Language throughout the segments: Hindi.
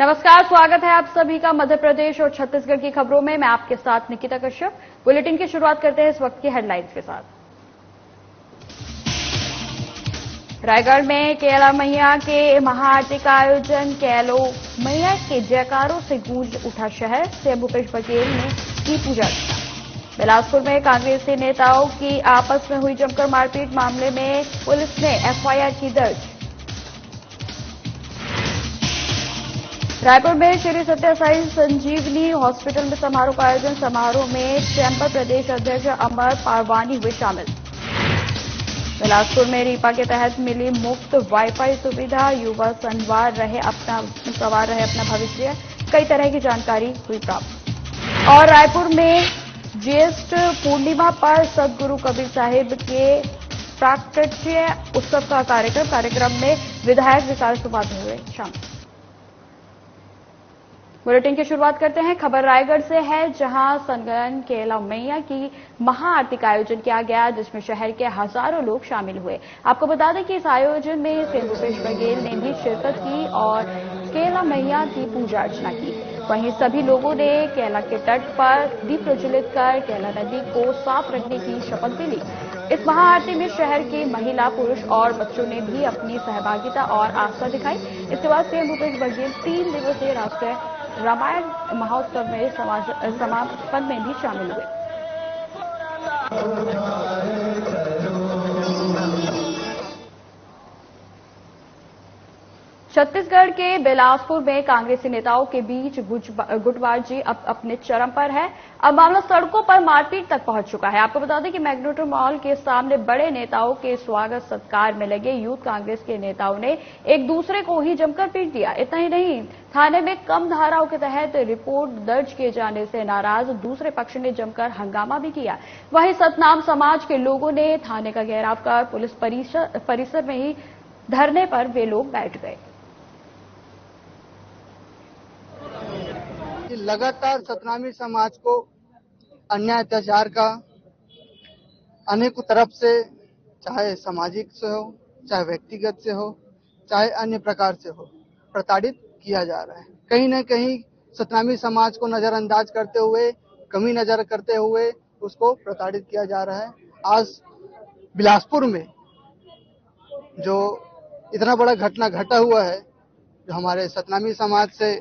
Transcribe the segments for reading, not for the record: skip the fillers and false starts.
नमस्कार, स्वागत है आप सभी का मध्य प्रदेश और छत्तीसगढ़ की खबरों में। मैं आपके साथ निकिता कश्यप। बुलेटिन की शुरुआत करते हैं इस वक्त की हेडलाइंस के साथ। रायगढ़ में कैला मैया के महाआरती का आयोजन। कैलो मैया के जयकारों से गूंज उठा शहर। सीएम भूपेश बघेल ने की पूजा अर्चना। बिलासपुर में कांग्रेसी नेताओं की आपस में हुई जमकर मारपीट। मामले में पुलिस ने एफआईआर की दर्ज। रायपुर में श्री सत्य साई संजीवनी हॉस्पिटल में समारोह का आयोजन। समारोह में चैंबर प्रदेश अध्यक्ष अमर पारवानी हुए शामिल। बिलासपुर में रीपा के तहत मिली मुफ्त वाईफाई सुविधा। युवा सवार रहे अपना भविष्य, कई तरह की जानकारी हुई प्राप्त। और रायपुर में ज्येष्ठ पूर्णिमा पर सदगुरु कबीर साहिब के प्राकट्य उत्सव का कार्यक्रम में विधायक विकास उपाध्याय हुए शामिल। बुलेटिन की शुरुआत करते हैं। खबर रायगढ़ से है, जहां संगन कैला मैया की महाआरती का आयोजन किया गया, जिसमें शहर के हजारों लोग शामिल हुए। आपको बता दें कि इस आयोजन में सीएम भूपेश बघेल ने भी शिरकत की और कैला मैया की पूजा अर्चना की। वहीं सभी लोगों ने कैला के तट पर दीप प्रज्वलित कर कैला नदी को साफ रखने की शपथ भी ली। इस महाआरती में शहर के महिला, पुरुष और बच्चों ने भी अपनी सहभागिता और आस्था दिखाई। इसके बाद सीएम भूपेश बघेल 3 दिवसीय राष्ट्रीय रामायण महोत्सव में समापन में भी शामिल हुए। छत्तीसगढ़ के बिलासपुर में कांग्रेसी नेताओं के बीच गुटबाजी अब अपने चरम पर है। अब मामला सड़कों पर मारपीट तक पहुंच चुका है। आपको बता दें कि मैग्नेटो मॉल के सामने बड़े नेताओं के स्वागत सत्कार में लगे यूथ कांग्रेस के नेताओं ने एक दूसरे को ही जमकर पीट दिया। इतना ही नहीं, थाने में कम धाराओं के तहत रिपोर्ट दर्ज किए जाने से नाराज दूसरे पक्ष ने जमकर हंगामा भी किया। वहीं सतनाम समाज के लोगों ने थाने का घेराव कर पुलिस परिसर में ही धरने पर वे लोग बैठ गए। लगातार सतनामी समाज को अन्याय अत्याचार का अनेकों तरफ से, चाहे सामाजिक से हो, चाहे व्यक्तिगत से हो, चाहे अन्य प्रकार से हो, प्रताड़ित किया जा रहा है। कहीं न कहीं सतनामी समाज को नजरअंदाज करते हुए, कमी नजर करते हुए उसको प्रताड़ित किया जा रहा है। आज बिलासपुर में जो इतना बड़ा घटना घटा हुआ है, जो हमारे सतनामी समाज से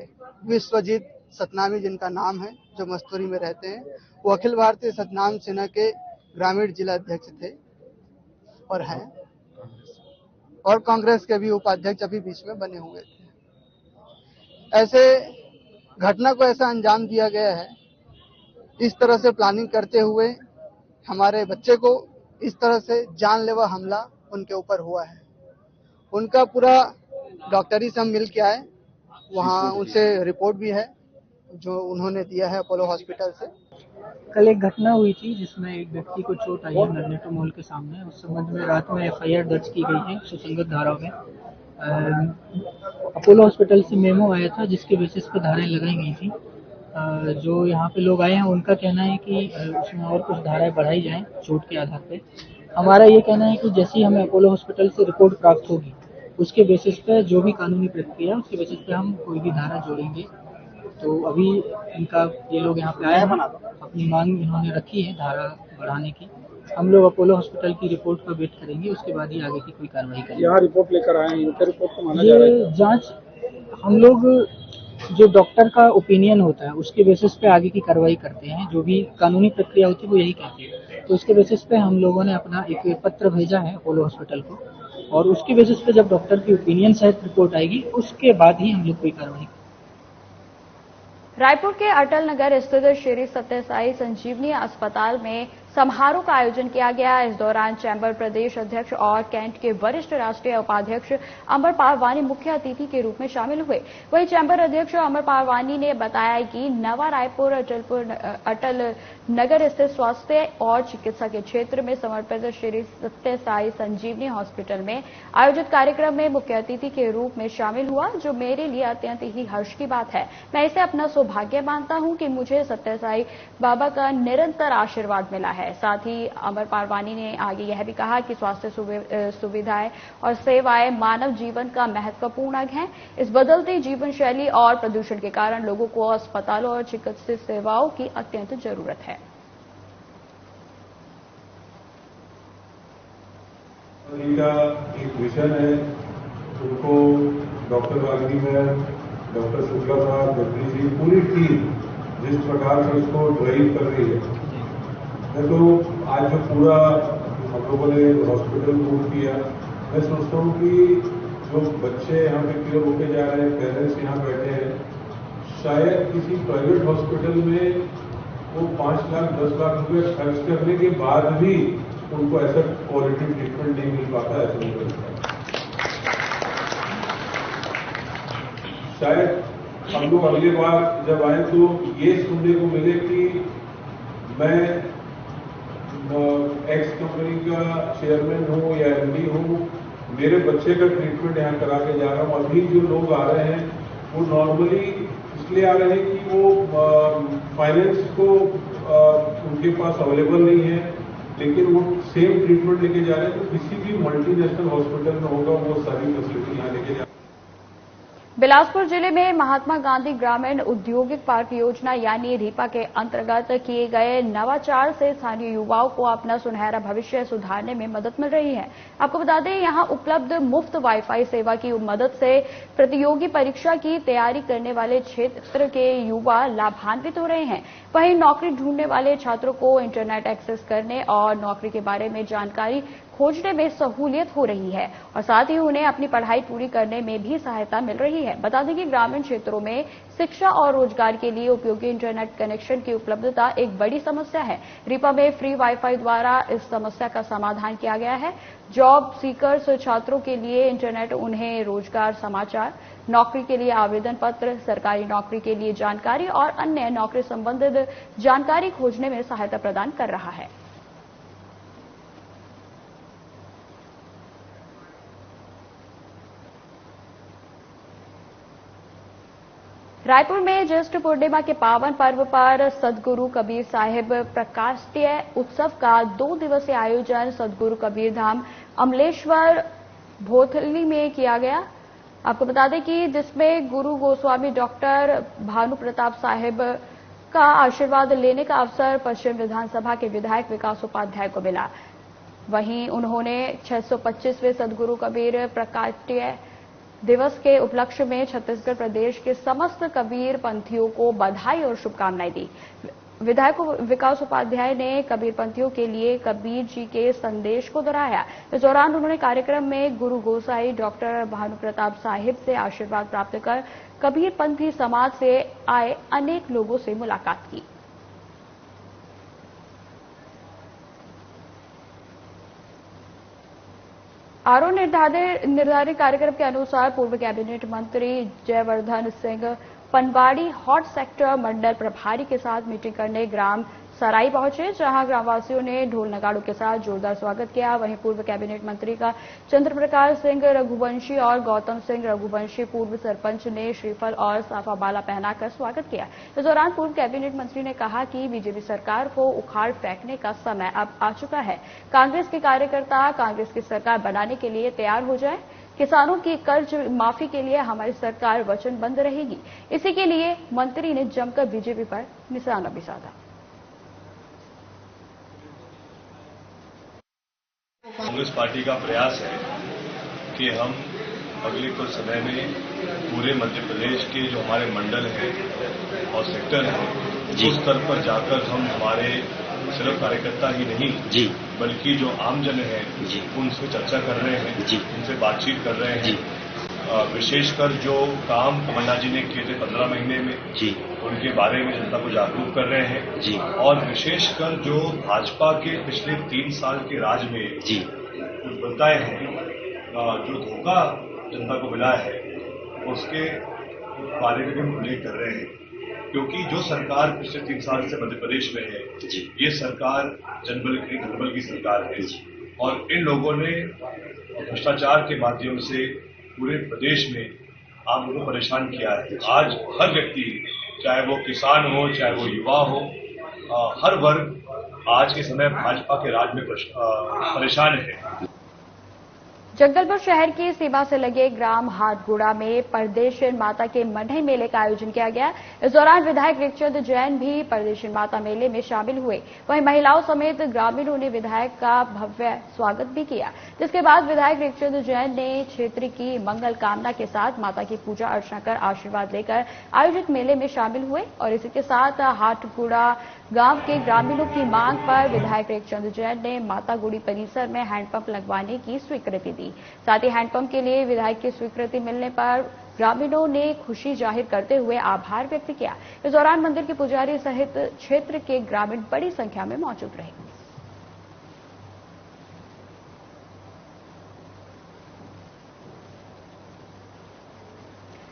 विश्वजीत सतनामी जिनका नाम है, जो मस्तूरी में रहते हैं, वो अखिल भारतीय सतनाम सेना के ग्रामीण जिला अध्यक्ष थे और हैं, और कांग्रेस के भी उपाध्यक्ष अभी बीच में बने हुए थे। ऐसे घटना को ऐसा अंजाम दिया गया है, इस तरह से प्लानिंग करते हुए हमारे बच्चे को इस तरह से जानलेवा हमला उनके ऊपर हुआ है। उनका पूरा डॉक्टरी से हम मिल के आए, वहाँ उनसे रिपोर्ट भी है जो उन्होंने दिया है अपोलो हॉस्पिटल से। कल एक घटना हुई थी जिसमें एक व्यक्ति को चोट आई है मैग्नेटो मॉल के सामने। उस संबंध में रात में एफआईआर दर्ज की गई है सुसंगत धाराओं में। अपोलो हॉस्पिटल से मेमो आया था जिसके बेसिस पर धाराएं लगाई गई थी। जो यहाँ पे लोग आए हैं उनका कहना है कि उसमें और कुछ धाराएं बढ़ाई जाएं चोट के आधार पे। हमारा ये कहना है कि जैसे ही हमें अपोलो हॉस्पिटल से रिपोर्ट प्राप्त होगी उसके बेसिस पे जो भी कानूनी प्रक्रिया उसके बेसिस पे हम कोई भी धारा जोड़ेंगे। तो अभी इनका ये लोग यहाँ पे आए हैं, अपनी मांग इन्होंने रखी है धारा बढ़ाने की। हम लोग अपोलो हॉस्पिटल की रिपोर्ट का वेट करेंगे, उसके बाद ही आगे की कोई कार्रवाई करेंगे। यहाँ रिपोर्ट लेकर आए हैं, इनका रिपोर्ट को माना जा रहा है। ये जांच हम लोग जो डॉक्टर का ओपिनियन होता है उसके बेसिस पे आगे की कार्रवाई करते हैं। जो भी कानूनी प्रक्रिया होती है वो यही कहती है। तो उसके बेसिस पे हम लोगों ने अपना एक पत्र भेजा है अपोलो हॉस्पिटल को, और उसके बेसिस पे जब डॉक्टर की ओपिनियन सहित रिपोर्ट आएगी उसके बाद ही हम लोग कोई कार्रवाई। रायपुर के अटल नगर स्थित श्री सत्य साई संजीवनी अस्पताल में समारोह का आयोजन किया गया। इस दौरान चैंबर प्रदेश अध्यक्ष और कैंट के वरिष्ठ राष्ट्रीय उपाध्यक्ष अमर पारवानी मुख्य अतिथि के रूप में शामिल हुए। वहीं चैंबर अध्यक्ष अमर पारवानी ने बताया कि नवा रायपुर अटल नगर स्थित स्वास्थ्य और चिकित्सा के क्षेत्र में समर्पित श्री सत्य साई संजीवनी हॉस्पिटल में आयोजित कार्यक्रम में मुख्य अतिथि के रूप में शामिल हुआ, जो मेरे लिए अत्यंत ही हर्ष की बात है। मैं इसे अपना सौभाग्य भाग्य मानता हूं कि मुझे सत्य साई बाबा का निरंतर आशीर्वाद मिला है। साथ ही अमर पारवानी ने आगे यह भी कहा कि स्वास्थ्य सुविधाएं और सेवाएं मानव जीवन का महत्वपूर्ण अंग है। इस बदलती जीवन शैली और प्रदूषण के कारण लोगों को अस्पतालों और चिकित्सा सेवाओं की अत्यंत जरूरत है। का एक विजन है, उनको doctor Ragini ma'am, doctor Shukla साहब, जगदीश जी, पूरी टीम जिस प्रकार से उसको ड्राइव कर रही है, तो आज जो पूरा हम लोगों ने हॉस्पिटल मूव किया, मैं सोचता हूँ कि जो बच्चे यहाँ पे क्योर होके जा रहे हैं, पेरेंट्स यहाँ बैठे हैं, शायद किसी प्राइवेट हॉस्पिटल में वो 5 लाख 10 लाख रुपए खर्च करने के बाद भी उनको ऐसा क्वालिटी ट्रीटमेंट नहीं मिल पाता, ऐसा नहीं मिलता। शायद हम लोग अगली बार जब आए तो ये सुनने को मिले कि मैं एक्स कंपनी का चेयरमैन हूं या एमडी हूं, मेरे बच्चे का ट्रीटमेंट यहाँ करा के जा रहा हूं। अभी जो लोग आ रहे हैं वो नॉर्मली इसलिए आ रहे हैं कि वो फाइनेंस को उनके पास अवेलेबल नहीं है, लेकिन वो सेम ट्रीटमेंट लेके जा रहे हैं। तो किसी भी मल्टीनेशनल हॉस्पिटल में होगा वो सारी फैसिलिटी यहाँ लेके जा। बिलासपुर जिले में महात्मा गांधी ग्रामीण औद्योगिक पार्क योजना यानी रीपा के अंतर्गत किए गए नवाचार से स्थानीय युवाओं को अपना सुनहरा भविष्य सुधारने में मदद मिल रही है। आपको बता दें, यहां उपलब्ध मुफ्त वाईफाई सेवा की मदद से प्रतियोगी परीक्षा की तैयारी करने वाले क्षेत्र के युवा लाभान्वित हो रहे हैं। वहीं नौकरी ढूंढने वाले छात्रों को इंटरनेट एक्सेस करने और नौकरी के बारे में जानकारी खोजने में सहूलियत हो रही है और साथ ही उन्हें अपनी पढ़ाई पूरी करने में भी सहायता मिल रही है। बता दें कि ग्रामीण क्षेत्रों में शिक्षा और रोजगार के लिए उपयोगी इंटरनेट कनेक्शन की उपलब्धता एक बड़ी समस्या है। रीपा में फ्री वाईफाई द्वारा इस समस्या का समाधान किया गया है। जॉब सीकर्स छात्रों के लिए इंटरनेट उन्हें रोजगार समाचार, नौकरी के लिए आवेदन पत्र, सरकारी नौकरी के लिए जानकारी और अन्य नौकरी संबंधित जानकारी खोजने में सहायता प्रदान कर रहा है। रायपुर में ज्येष्ठ पूर्णिमा के पावन पर्व पर सदगुरु कबीर साहिब प्रकाशोत्सव उत्सव का 2 दिवसीय आयोजन सदगुरु कबीर धाम अमलेश्वर भोथली में किया गया। आपको बता दें कि जिसमें गुरु गोस्वामी डॉक्टर भानु प्रताप साहिब का आशीर्वाद लेने का अवसर पश्चिम विधानसभा के विधायक विकास उपाध्याय को मिला। वहीं उन्होंने 625वें सदगुरु कबीर प्रकाशोत्सव दिवस के उपलक्ष्य में छत्तीसगढ़ प्रदेश के समस्त कबीर पंथियों को बधाई और शुभकामनाएं दी। विधायक विकास उपाध्याय ने कबीर पंथियों के लिए कबीर जी के संदेश को दोहराया। इस दौरान उन्होंने कार्यक्रम में गुरु गोसाई डॉक्टर भानु प्रताप साहिब से आशीर्वाद प्राप्त कर कबीर पंथी समाज से आए अनेक लोगों से मुलाकात की। आरोह निर्धारित कार्यक्रम के अनुसार पूर्व कैबिनेट मंत्री जयवर्धन सिंह पनवाड़ी हॉट सेक्टर मंडल प्रभारी के साथ मीटिंग करने ग्राम सराई पहुंचे, जहां ग्रामवासियों ने ढोल नगाड़ों के साथ जोरदार स्वागत किया। वहीं पूर्व कैबिनेट मंत्री का चंद्रप्रकाश सिंह रघुवंशी और गौतम सिंह रघुवंशी पूर्व सरपंच ने श्रीफल और साफा माला पहनाकर स्वागत किया। इस दौरान पूर्व कैबिनेट मंत्री ने कहा कि बीजेपी सरकार को उखाड़ फेंकने का समय अब आ चुका है। कांग्रेस के कार्यकर्ता कांग्रेस की सरकार बनाने के लिए तैयार हो जाए। किसानों की कर्ज माफी के लिए हमारी सरकार वचनबद्ध रहेगी। इसी के लिए मंत्री ने जमकर बीजेपी पर निशाना भी साधा। कांग्रेस पार्टी का प्रयास है कि हम अगले कुछ समय में पूरे मध्य प्रदेश के जो हमारे मंडल हैं और सेक्टर हैं उस स्तर पर जाकर हम हमारे सिर्फ कार्यकर्ता ही नहीं बल्कि जो आमजन हैं उनसे चर्चा कर रहे हैं, उनसे बातचीत कर रहे हैं। विशेषकर जो काम कमलनाथ जी ने किए थे 15 महीने में उनके बारे में जनता को जागरूक कर रहे हैं और विशेषकर जो भाजपा के पिछले 3 साल के राज में कुछ बताए हैं, जो धोखा जनता को मिला है उसके बारे में हम उल्लेख कर रहे हैं। क्योंकि जो सरकार पिछले 3 साल से मध्य प्रदेश में है ये सरकार जनबल की धनबल की सरकार है और इन लोगों ने भ्रष्टाचार के माध्यम से पूरे प्रदेश में आप लोगों को परेशान किया है। आज हर व्यक्ति चाहे वो किसान हो, चाहे वो युवा हो, हर वर्ग आज के समय भाजपा के राज में परेशान है। जगदलपुर शहर की सीमा से लगे ग्राम हाटगुड़ा में परदेशिन माता के मढ़ई मेले का आयोजन किया गया। इस दौरान विधायक ऋकचंद जैन भी परदेशिन माता मेले में शामिल हुए। वहीं महिलाओं समेत ग्रामीणों ने विधायक का भव्य स्वागत भी किया, जिसके बाद विधायक ऋकचंद जैन ने क्षेत्र की मंगल कामना के साथ माता की पूजा अर्चना कर आशीर्वाद लेकर आयोजित मेले में शामिल हुए। और इसी के साथ हाटगुड़ा गांव के ग्रामीणों की मांग पर विधायक ऋकचंद जैन ने माता गुड़ी परिसर में हैंडपंप लगवाने की स्वीकृति दी। साथ ही हैंडपंप के लिए विधायक की स्वीकृति मिलने पर ग्रामीणों ने खुशी जाहिर करते हुए आभार व्यक्त किया। इस दौरान मंदिर के पुजारी सहित क्षेत्र के ग्रामीण बड़ी संख्या में मौजूद रहे।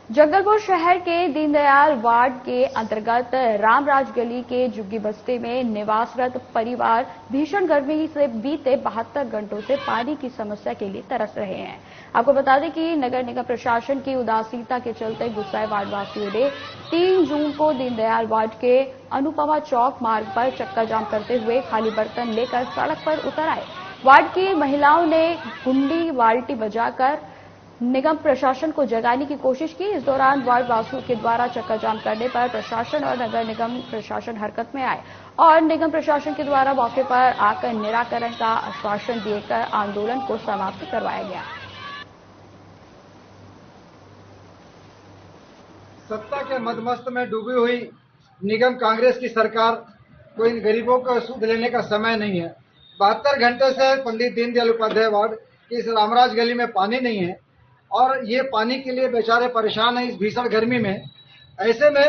जगदलपुर शहर के दीनदयाल वार्ड के अंतर्गत रामराज गली के जुग्गी बस्ती में निवासरत परिवार भीषण गर्मी से बीते 72 घंटों से पानी की समस्या के लिए तरस रहे हैं। आपको बता दें कि नगर निगम प्रशासन की उदासीनता के चलते गुस्साए वार्डवासियों ने 3 जून को दीनदयाल वार्ड के अनुपमा चौक मार्ग पर चक्का जाम करते हुए खाली बर्तन लेकर सड़क पर उतर आए। वार्ड की महिलाओं ने गुंडी बाल्टी बजाकर निगम प्रशासन को जगाने की कोशिश की। इस दौरान वार्ड वासियों के द्वारा चक्का जाम करने पर प्रशासन और नगर निगम प्रशासन हरकत में आए और निगम प्रशासन के द्वारा मौके पर आकर निराकरण का आश्वासन देकर आंदोलन को समाप्त करवाया गया। सत्ता के मदमस्त में डूबी हुई निगम कांग्रेस की सरकार को इन गरीबों को सुध लेने का समय नहीं है। 72 घंटे से पंडित दीनदयाल उपाध्याय वार्ड की इस रामराज गली में पानी नहीं है और ये पानी के लिए बेचारे परेशान हैं इस भीषण गर्मी में। ऐसे में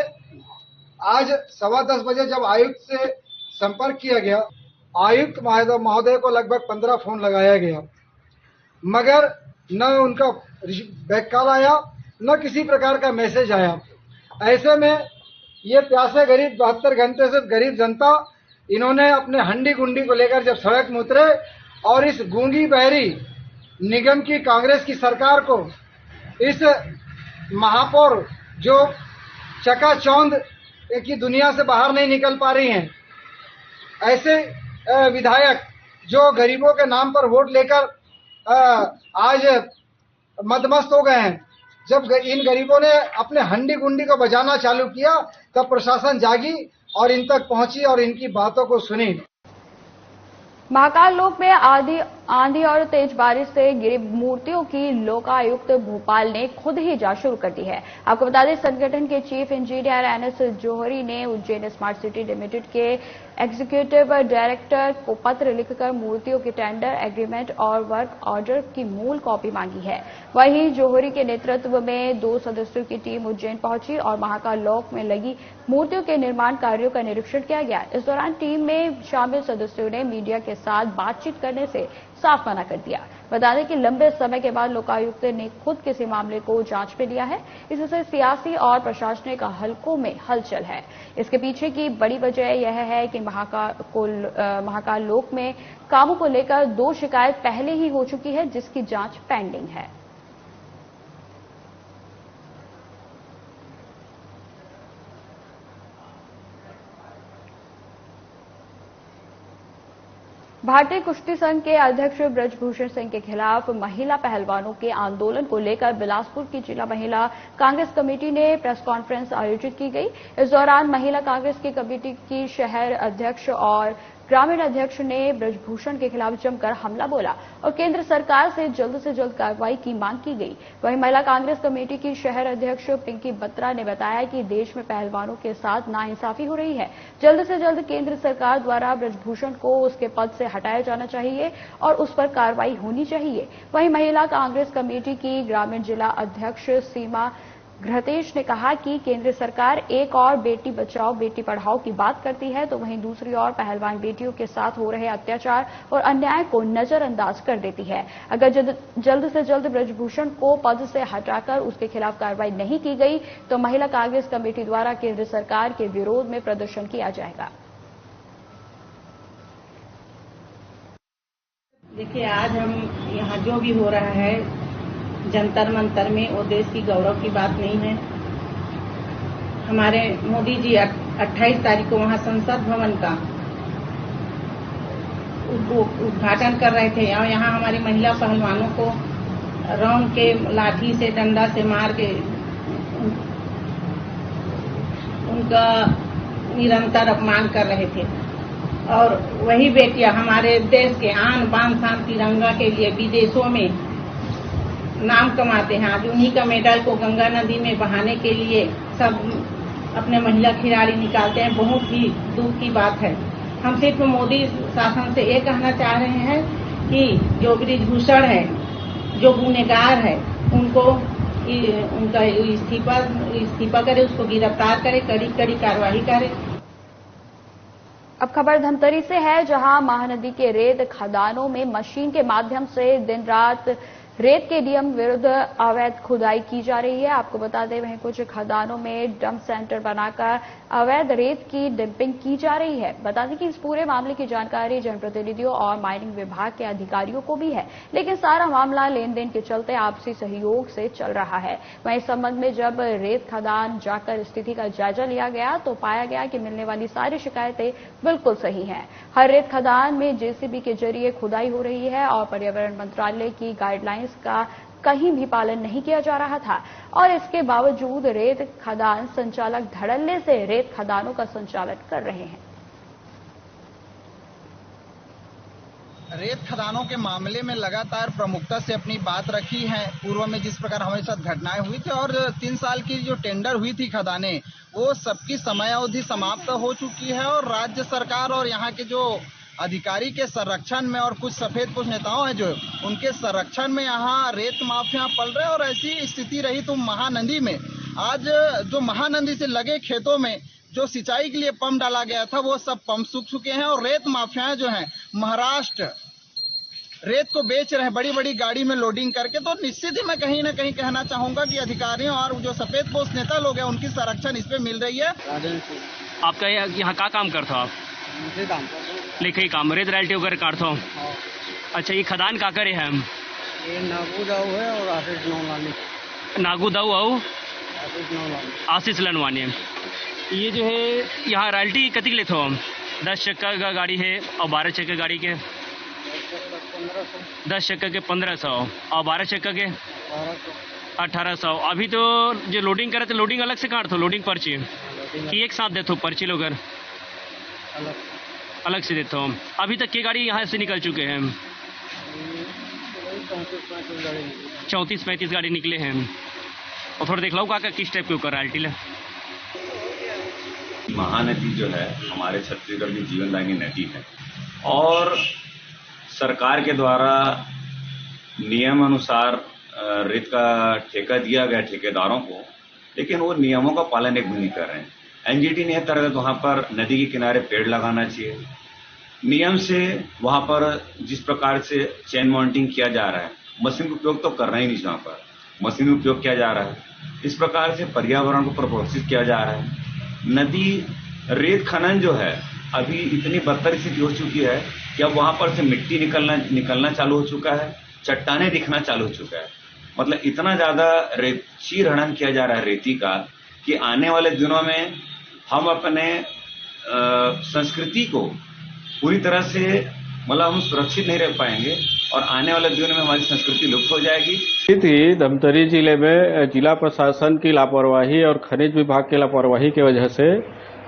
आज 10:15 बजे जब आयुक्त से संपर्क किया गया, आयुक्त महोदय को लगभग 15 फोन लगाया गया, मगर न उनका बैक कॉल आया न किसी प्रकार का मैसेज आया। ऐसे में ये प्यासे गरीब 72 घंटे से गरीब जनता इन्होंने अपने हंडी गुंडी को लेकर जब सड़क में उतरे और इस गूंगी बहरी निगम की कांग्रेस की सरकार को, इस महापौर जो चकाचौंध की दुनिया से बाहर नहीं निकल पा रही हैं, ऐसे विधायक जो गरीबों के नाम पर वोट लेकर आज मदमस्त हो गए हैं, जब इन गरीबों ने अपने हंडी गुंडी को बजाना चालू किया तब प्रशासन जागी और इन तक पहुंची और इनकी बातों को सुनी। महाकाल लोक में आंधी और तेज बारिश से गिरी मूर्तियों की लोकायुक्त भोपाल ने खुद ही जांच शुरू कर दी है। आपको बता दें, संगठन के चीफ इंजीनियर एनएस जौहरी ने उज्जैन स्मार्ट सिटी लिमिटेड के एग्जीक्यूटिव डायरेक्टर को पत्र लिखकर मूर्तियों के टेंडर, एग्रीमेंट और वर्क ऑर्डर की मूल कॉपी मांगी है। वहीं जौहरी के नेतृत्व में 2 सदस्यों की टीम उज्जैन पहुंची और महाकाल लोक में लगी मूर्तियों के निर्माण कार्यों का निरीक्षण किया गया। इस दौरान टीम में शामिल सदस्यों ने मीडिया के साथ बातचीत करने से साफ मना कर दिया। बता दें कि लंबे समय के बाद लोकायुक्त ने खुद किसी मामले को जांच में लिया है। इससे सियासी और प्रशासनिक हलकों में हलचल है। इसके पीछे की बड़ी वजह यह है कि महाकाल लोक में कामों को लेकर 2 शिकायत पहले ही हो चुकी है, जिसकी जांच पेंडिंग है। भारतीय कुश्ती संघ के अध्यक्ष ब्रजभूषण सिंह के खिलाफ महिला पहलवानों के आंदोलन को लेकर बिलासपुर की जिला महिला कांग्रेस कमेटी ने प्रेस कॉन्फ्रेंस आयोजित की गई। इस दौरान महिला कांग्रेस की कमेटी की शहर अध्यक्ष और ग्रामीण अध्यक्ष ने ब्रजभूषण के खिलाफ जमकर हमला बोला और केंद्र सरकार से जल्द कार्रवाई की मांग की गई। वहीं महिला कांग्रेस कमेटी की शहर अध्यक्ष पिंकी बत्रा ने बताया कि देश में पहलवानों के साथ नाइंसाफी हो रही है। जल्द से जल्द केंद्र सरकार द्वारा ब्रजभूषण को उसके पद से हटाया जाना चाहिए और उस पर कार्रवाई होनी चाहिए। वहीं महिला कांग्रेस कमेटी की ग्रामीण जिला अध्यक्ष सीमा घृतेश ने कहा कि केंद्र सरकार एक और बेटी बचाओ बेटी पढ़ाओ की बात करती है, तो वहीं दूसरी ओर पहलवान बेटियों के साथ हो रहे अत्याचार और अन्याय को नजरअंदाज कर देती है। अगर जल्द से जल्द ब्रजभूषण को पद से हटाकर उसके खिलाफ कार्रवाई नहीं की गई तो महिला कांग्रेस कमेटी द्वारा केंद्र सरकार के विरोध में प्रदर्शन किया जाएगा। देखिए, आज हम यहाँ जो भी हो रहा है जंतर मंतर में, वो देश की गौरव की बात नहीं है। हमारे मोदी जी 28 तारीख को वहाँ संसद भवन का उद्घाटन कर रहे थे और यहाँ हमारी महिला पहलवानों को रौंद के लाठी से डंडा से मार के उनका निरंतर अपमान कर रहे थे। और वही बेटियां हमारे देश के आन बान शान तिरंगा के लिए विदेशों में नाम कमाते हैं। आज उन्हीं का मेडल को गंगा नदी में बहाने के लिए सब अपने महिला खिलाड़ी निकालते हैं। बहुत ही दुख की बात है। हम सिर्फ मोदी शासन से ये कहना चाह रहे हैं कि जो ब्रिजभूषण है, जो गुनहगार है, उनका इस्तीफा करे, उसको गिरफ्तार करे, कड़ी कार्रवाई करे। अब खबर धमतरी से है, जहां महानदी के रेत खदानों में मशीन के माध्यम से दिन रात रेत के नियम विरुद्ध अवैध खुदाई की जा रही है। आपको बता दें, वहीं कुछ खदानों में डंप सेंटर बनाकर अवैध रेत की डंपिंग की जा रही है। बता दें कि इस पूरे मामले की जानकारी जनप्रतिनिधियों और माइनिंग विभाग के अधिकारियों को भी है, लेकिन सारा मामला लेन देन के चलते आपसी सहयोग से चल रहा है। वहीं इस संबंध में जब रेत खदान जाकर स्थिति का जायजा लिया गया तो पाया गया कि मिलने वाली सारी शिकायतें बिल्कुल सही हैं। हर रेत खदान में जेसीबी के जरिए खुदाई हो रही है और पर्यावरण मंत्रालय की गाइडलाइंस का कहीं भी पालन नहीं किया जा रहा था और इसके बावजूद रेत खदान संचालक धड़ल्ले से रेत खदानों का संचालन कर रहे हैं। रेत खदानों के मामले में लगातार प्रमुखता से अपनी बात रखी है। पूर्व में जिस प्रकार हमारे साथ घटनाएं हुई थी और 3 साल की जो टेंडर हुई थी खदानें, वो सबकी समयावधि समाप्त हो चुकी है और राज्य सरकार और यहाँ के जो अधिकारी के संरक्षण में और कुछ सफेदपोश नेताओं हैं जो उनके संरक्षण में यहाँ रेत माफिया पल रहे। और ऐसी स्थिति रही तो महानदी में आज जो महानदी से लगे खेतों में जो सिंचाई के लिए पंप डाला गया था वो सब पंप सूख चुके हैं और रेत माफिया जो हैं महाराष्ट्र रेत को बेच रहे हैं बड़ी बड़ी गाड़ी में लोडिंग करके। तो निश्चित ही मैं कहीं ना कहीं कहना चाहूंगा कि अधिकारियों और जो सफेदपोश नेता लोग हैं उनकी संरक्षण इस पे मिल रही है। आपका यहाँ का काम करता आप? लिखे काम रेत रॉयल्टी वगैरह काटता हूँ। अच्छा, ये खदान का करे है? ये नागू दाऊ है और आशीष नौलानी। नागू दाऊ आओ आशीष लनवानी। ये जो है यहाँ रॉयल्टी कति लेते हो? 10 चक्का का गाड़ी है और 12 चक्का गाड़ी के 10 चक्का के 1500 और 12 चक्का के 1800। अभी तो जो लोडिंग करे तो लोडिंग अलग से काटते हो? लोडिंग पर्ची कि एक साथ देते हो? पर्ची लोग अलग से देता हूँ। अभी तक की गाड़ी यहाँ से निकल चुके हैं? 34-35 गाड़ी निकले हैं। और थोड़ा देख लो का किस टाइप के ऊपर रॉयल्टी ले। महानदी जो है हमारे छत्तीसगढ़ की जीवनदायिनी नदी है और सरकार के द्वारा नियम अनुसार रेत का ठेका दिया गया ठेकेदारों को, लेकिन वो नियमों का पालन एक भी नहीं कर रहे हैं। एनजीटी ने तरह वहां पर नदी के किनारे पेड़ लगाना चाहिए। नियम से वहां पर जिस प्रकार से चेन माउंटिंग किया जा रहा है, मशीन का उपयोग तो करना ही नहीं, जहां पर मशीन उपयोग किया जा रहा है, इस प्रकार से पर्यावरण को प्रभावित किया जा रहा है। नदी रेत खनन जो है अभी इतनी बदतर स्थिति हो चुकी है कि अब वहां पर से मिट्टी निकलना चालू हो चुका है, चट्टाने दिखना चालू हो चुका है। मतलब इतना ज्यादा चीरहरण किया जा रहा है रेती का कि आने वाले दिनों में हम अपने संस्कृति को पूरी तरह से मतलब हम सुरक्षित नहीं रह पाएंगे और आने वाले दिनों में हमारी संस्कृति लुप्त हो जाएगी। धमतरी जिले में जिला प्रशासन की लापरवाही और खनिज विभाग की लापरवाही की वजह से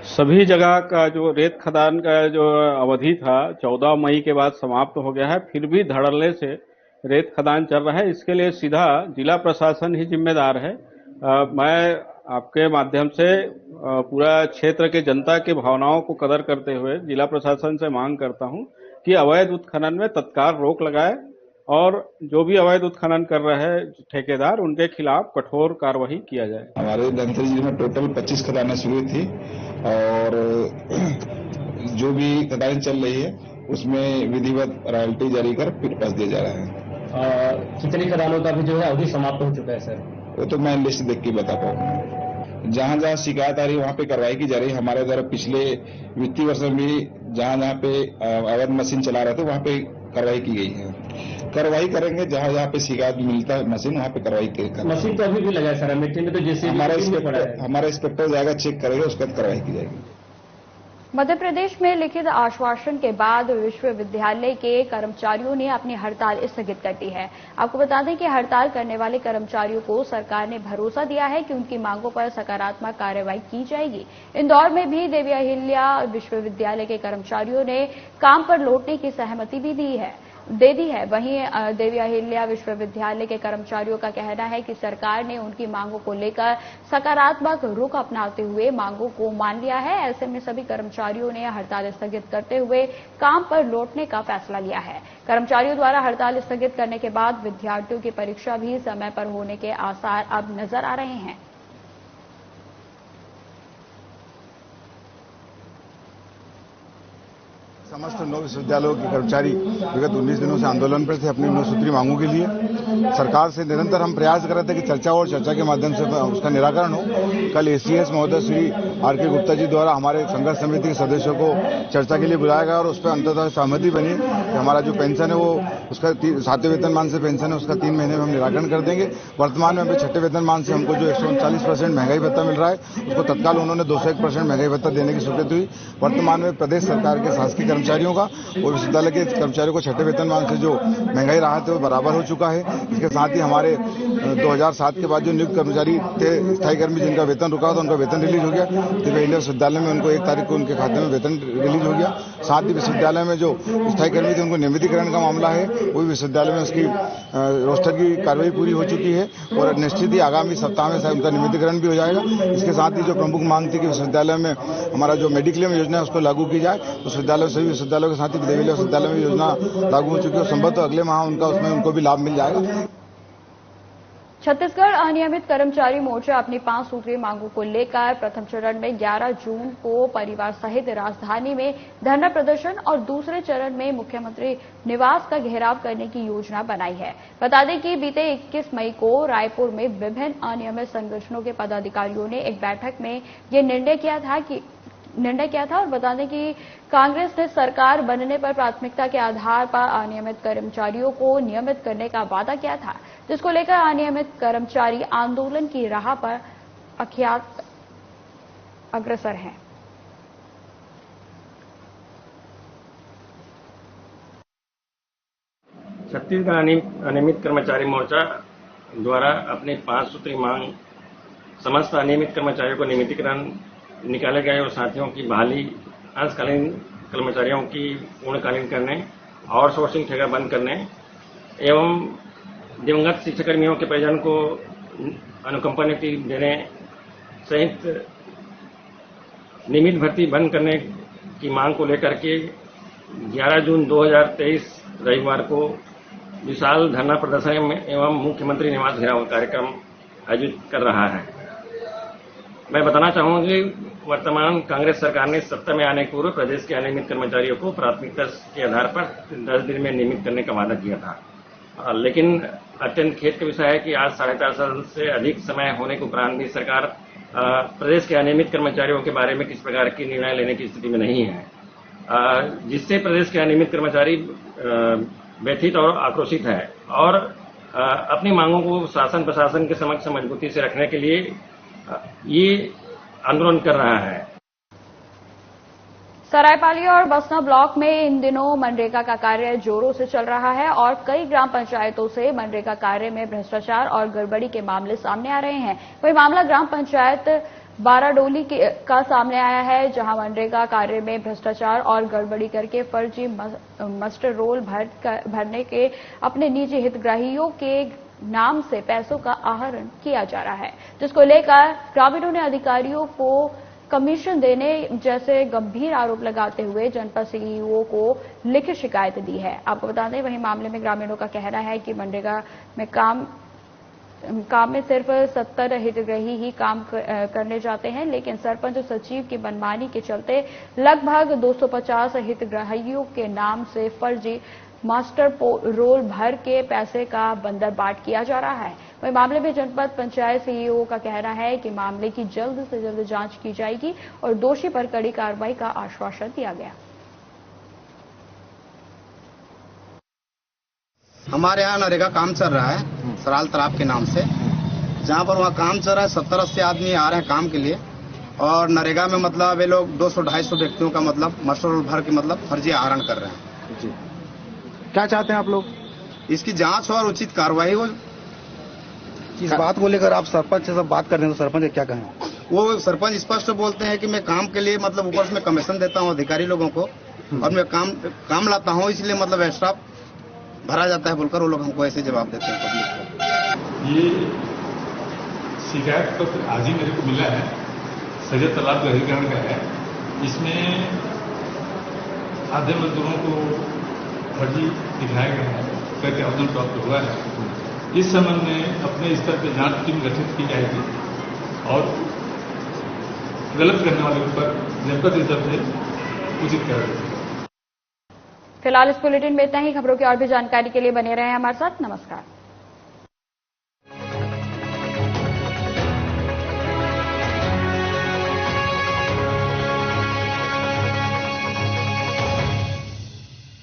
सभी जगह का जो रेत खदान का जो अवधि था 14 मई के बाद समाप्त हो गया है, फिर भी धड़ल्ले से रेत खदान चल रहा है। इसके लिए सीधा जिला प्रशासन ही जिम्मेदार है। मैं आपके माध्यम से पूरा क्षेत्र के जनता की भावनाओं को कदर करते हुए जिला प्रशासन से मांग करता हूं कि अवैध उत्खनन में तत्काल रोक लगाए और जो भी अवैध उत्खनन कर रहे हैं ठेकेदार उनके खिलाफ कठोर कार्रवाई किया जाए। हमारे धमतरी जिले में टोटल 25 खदानें शुरू थी और जो भी खदानें चल रही है उसमें विधिवत रॉयल्टी जारी कर फिर पास दिया जा रहा है। कितनी खदानों का भी जो है अवधि समाप्त हो चुका है सर? वो तो मैं लिस्ट देख के बता पाऊंगा। जहां जहां शिकायत आ रही है वहां पे कार्रवाई की जा रही है। हमारे द्वारा पिछले वित्तीय वर्ष में भी जहां जहां पे अवैध मशीन चला रहे थे वहां पे कार्रवाई की गई है। कार्रवाई करेंगे जहां जहां पे शिकायत मिलता है मशीन वहां पे कार्रवाई करेंगे। मशीन तो अभी भी लगा है सर, मिट्टी में तो जैसे हमारा इंस्पेक्टर जाएगा, चेक करेगा, उसके बाद कार्रवाई की जाएगी। मध्य प्रदेश में लिखित आश्वासन के बाद विश्वविद्यालय के कर्मचारियों ने अपनी हड़ताल स्थगित कर दी है। आपको बता दें कि हड़ताल करने वाले कर्मचारियों को सरकार ने भरोसा दिया है कि उनकी मांगों पर सकारात्मक कार्रवाई की जाएगी। इंदौर में भी देवी अहिल्या विश्वविद्यालय के कर्मचारियों ने काम पर लौटने की सहमति भी दे दी है। वहीं देवी अहिल्या विश्वविद्यालय के कर्मचारियों का कहना है कि सरकार ने उनकी मांगों को लेकर सकारात्मक रुख अपनाते हुए मांगों को मान लिया है। ऐसे में सभी कर्मचारियों ने हड़ताल स्थगित करते हुए काम पर लौटने का फैसला लिया है। कर्मचारियों द्वारा हड़ताल स्थगित करने के बाद विद्यार्थियों की परीक्षा भी समय पर होने के आसार अब नजर आ रहे हैं। समस्त 9 विश्वविद्यालयों के कर्मचारी विगत 19 दिनों से आंदोलन पर थे अपनी 9 सूत्री मांगों के लिए। सरकार से निरंतर हम प्रयास कर रहे थे कि चर्चा के माध्यम से उसका निराकरण हो। कल एसीएस महोदय श्री आर.के. गुप्ता जी द्वारा हमारे संघर्ष समिति के सदस्यों को चर्चा के लिए बुलाया गया और उस पर अंततः सहमति बनी कि हमारा जो पेंशन है वो उसका 7वें वेतनमान से पेंशन है उसका 3 महीने में हम निराकरण कर देंगे। वर्तमान में हमें 6ठे वेतनमान से हमको जो 139% महंगाई भत्ता मिल रहा है उसको तत्काल उन्होंने 201% महंगाई भत्ता देने की स्वीकृति हुई। वर्तमान में प्रदेश सरकार के शासकीय कर्मचारियों का और विश्वविद्यालय के कर्मचारियों को 6ठे वेतनमान से जो महंगाई राहत है वो बराबर हो चुका है। इसके साथ ही हमारे 2007 के बाद जो नियुक्त कर्मचारी थे, स्थायी कर्मी जिनका वेतन रुका था उनका वेतन रिलीज हो गया। दिव्य अहिल्या विश्वविद्यालय में उनको 1 तारीख को उनके खाते में वेतन रिलीज हो गया। साथ ही विश्वविद्यालय में जो स्थायी कर्मी थे उनको नियमितीकरण का मामला है वो भी विश्वविद्यालय में उसकी रोस्टर की कार्रवाई पूरी हो चुकी है और निश्चित ही आगामी सप्ताह में उनका नियमितीकरण भी हो जाएगा। इसके साथ ही जो प्रमुख मांग थी कि विश्वविद्यालय में हमारा जो मेडिक्लेम योजना है उसको लागू की जाए, विश्वविद्यालय सभी विश्वविद्यालयों के साथ ही देवी अहिल्या विश्वविद्यालय में योजना लागू हो चुकी है और संभवतः अगले माह उनको भी लाभ मिल जाएगा। छत्तीसगढ़ अनियमित कर्मचारी मोर्चा अपनी 5 सूत्रीय मांगों को लेकर प्रथम चरण में 11 जून को परिवार सहित राजधानी में धरना प्रदर्शन और दूसरे चरण में मुख्यमंत्री निवास का घेराव करने की योजना बनाई है। बता दें कि बीते 21 मई को रायपुर में विभिन्न अनियमित संगठनों के पदाधिकारियों ने एक बैठक में ये निर्णय किया था और बता दें कि कांग्रेस ने सरकार बनने पर प्राथमिकता के आधार पर अनियमित कर्मचारियों को नियमित करने का वादा किया था, जिसको लेकर अनियमित कर्मचारी आंदोलन की राह पर अज्ञात अग्रसर हैं। छत्तीसगढ़ अनियमित कर्मचारी मोर्चा द्वारा अपनी 5 सूत्री मांग समस्त अनियमित कर्मचारियों को नियमितीकरण निकाले गए और साथियों की बहाली, अंशकालीन कर्मचारियों की पूर्णकालीन करने, आउटसोर्सिंग ठेका बंद करने एवं दिवंगत शिक्षाकर्मियों के परिजन को अनुकंपा नियुक्ति देने सहित नियमित भर्ती बंद करने की मांग को लेकर के 11 जून 2023 रविवार को विशाल धरना प्रदर्शन एवं मुख्यमंत्री निवास घेराव कार्यक्रम आयोजित कर रहा है। मैं बताना चाहूंगा कि वर्तमान कांग्रेस सरकार ने सत्ता में आने के पूर्व प्रदेश के अनियमित कर्मचारियों को प्राथमिकता के आधार पर 10 दिन में नियमित करने का वादा किया था, लेकिन अत्यंत खेद का विषय है कि आज 4.5 साल से अधिक समय होने के उपरांत भी सरकार प्रदेश के अनियमित कर्मचारियों के बारे में किस प्रकार की निर्णय लेने की स्थिति में नहीं है, जिससे प्रदेश के अनियमित कर्मचारी व्यथित और आक्रोशित है और अपनी मांगों को शासन प्रशासन के समक्ष मजबूती से रखने के लिए ये आंदोलन कर रहा है। सरायपाली और बसना ब्लॉक में इन दिनों मनरेगा का कार्य जोरों से चल रहा है और कई ग्राम पंचायतों से मनरेगा कार्य में भ्रष्टाचार और गड़बड़ी के मामले सामने आ रहे हैं। वही मामला ग्राम पंचायत बाराडोली का सामने आया है, जहां मनरेगा कार्य में भ्रष्टाचार और गड़बड़ी करके फर्जी मास्टर रोल भरने के अपने निजी हितग्राहियों के नाम से पैसों का आहरण किया जा रहा है, जिसको लेकर ग्रामीणों ने अधिकारियों को कमीशन देने जैसे गंभीर आरोप लगाते हुए जनपद सीईओ को लिखित शिकायत दी है। आपको बता दें, वही मामले में ग्रामीणों का कहना है कि मनरेगा में काम में सिर्फ 70 हितग्राही ही काम करने जाते हैं, लेकिन सरपंच सचिव की मनमानी के चलते लगभग 250 हितग्राहियों के नाम से फर्जी मास्टर रोल भर के पैसे का बंदरबाट किया जा रहा है। वही मामले में जनपद पंचायत सीईओ का कहना है कि मामले की जल्द से जल्द जांच की जाएगी और दोषी पर कड़ी कार्रवाई का आश्वासन दिया गया। हमारे यहाँ नरेगा काम चल रहा है सराल तालाब के नाम से, जहाँ पर वहाँ काम चल रहा है। 70-80 आदमी आ रहे हैं काम के लिए, और नरेगा में मतलब ये लोग 200-250 व्यक्तियों का मतलब मास्टर रोल भर के मतलब फर्जी आहरण कर रहे हैं। जी, क्या चाहते हैं आप लोग? इसकी जांच हो और उचित कार्रवाई हो। इस बात को लेकर आप सरपंच से सब बात कर रहे हैं, तो सरपंच क्या कहें? वो सरपंच स्पष्ट बोलते हैं कि मैं काम के लिए मतलब ऊपर से मैं कमीशन देता हूँ अधिकारी लोगों को, और मैं काम लाता हूँ, इसलिए मतलब एक्स्ट्रा भरा जाता है बोलकर वो लोग हमको ऐसे जवाब देते हैं पब्लिक को। ये शिकायत पत्र आज ही मेरे को मिला है, सजद तालाब गहरीकरण का है। इसमें आधे मजदूरों को फर्जी दिखाया गया है, करके आवेदन प्राप्त हुआ है। इस संबंध में अपने स्तर पर जांच टीम गठित की जाएगी और गलत करने वाले पर जनपद स्तर से उचित कार्रवाई। फिलहाल इस बुलेटिन में इतना ही। खबरों की और भी जानकारी के लिए बने रहे हमारे साथ। नमस्कार।